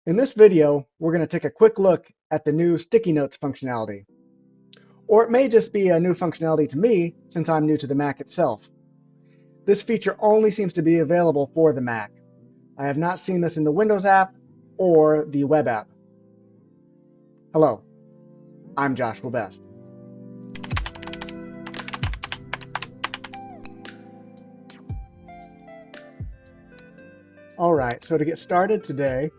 In this video, we're going to take a quick look at the new Sticky Notes functionality. Or it may just be a new functionality to me since I'm new to the Mac itself. This feature only seems to be available for the Mac. I have not seen this in the Windows app or the web app. Hello, I'm Joshua Best. Alright, so to get started today,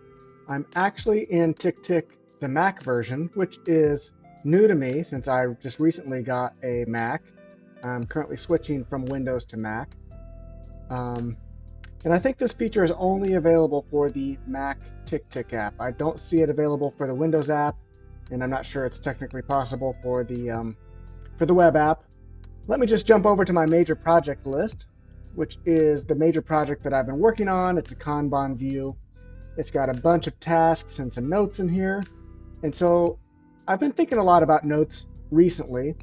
I'm actually in TickTick, the Mac version, which is new to me since I just recently got a Mac. I'm currently switching from Windows to Mac. And I think this feature is only available for the Mac TickTick app. I don't see it available for the Windows app, and I'm not sure it's technically possible for the web app. Let me just jump over to my major project list, which is the major project that I've been working on. It's a Kanban view. It's got a bunch of tasks and some notes in here. And so I've been thinking a lot about notes recently.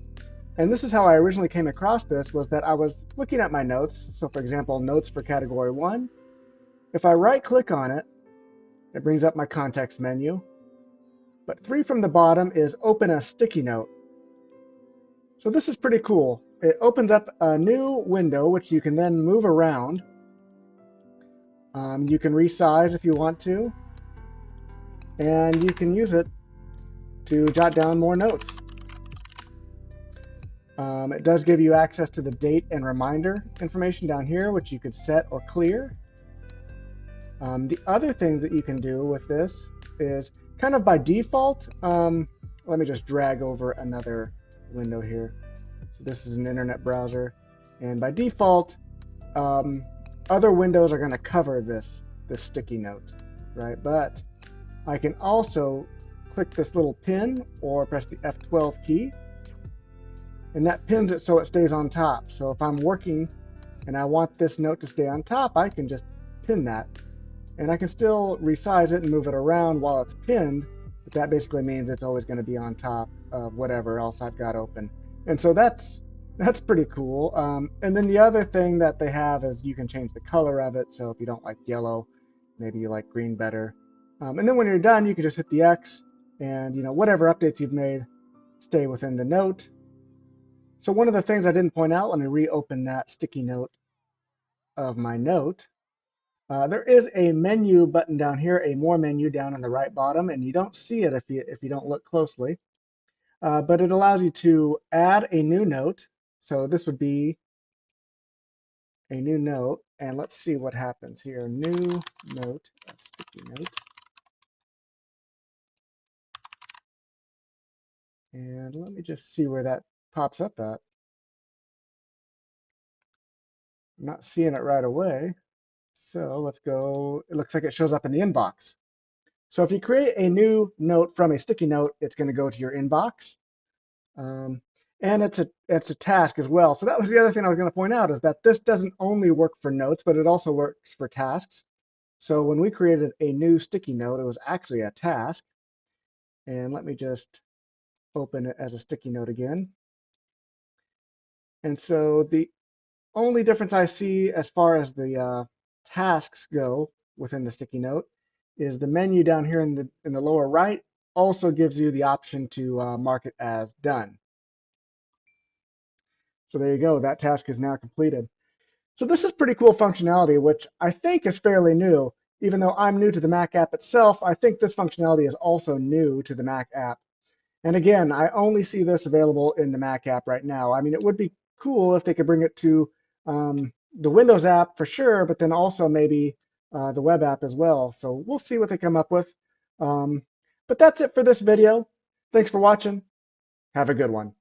And this is how I originally came across this, was that I was looking at my notes. So for example, notes for category 1. If I right click on it, it brings up my context menu. But 3 from the bottom is open a sticky note. So this is pretty cool. It opens up a new window, which you can then move around. You can resize if you want to, and you can use it to jot down more notes. It does give you access to the date and reminder information down here, which you could set or clear. The other things that you can do with this is kind of by default. Let me just drag over another window here. So this is an internet browser, and by default, other windows are going to cover this sticky note, right? But I can also click this little pin or press the F12 key, and that pins it so it stays on top. So if I'm working and I want this note to stay on top, I can just pin that. And I can still resize it and move it around while it's pinned, but that basically means it's always going to be on top of whatever else I've got open. And so that's pretty cool. And then the other thing that they have is you can change the color of it. So if you don't like yellow, maybe you like green better. And then when you're done, you can just hit the X, and whatever updates you've made stay within the note. So one of the things I didn't point out, let me reopen that sticky note of my note. There is a menu button down here, a more menu down on the right bottom, and you don't see it if you don't look closely. But it allows you to add a new note. So this would be a new note, and let's see what happens here. New note, a sticky note. And let me just see where that pops up at. I'm not seeing it right away. So let's go. It looks like it shows up in the inbox. So if you create a new note from a sticky note, it's going to go to your inbox. And it's a task as well. So that was the other thing I was going to point out, is that this doesn't only work for notes, but it also works for tasks. So when we created a new sticky note, it was actually a task. And let me just open it as a sticky note again. And so the only difference I see as far as the tasks go within the sticky note is the menu down here in the lower right also gives you the option to mark it as done. So there you go, that task is now completed. So this is pretty cool functionality, which I think is fairly new. Even though I'm new to the Mac app itself, I think this functionality is also new to the Mac app. And again, I only see this available in the Mac app right now. I mean, it would be cool if they could bring it to the Windows app for sure, but then also maybe the web app as well. So we'll see what they come up with. But that's it for this video. Thanks for watching. Have a good one.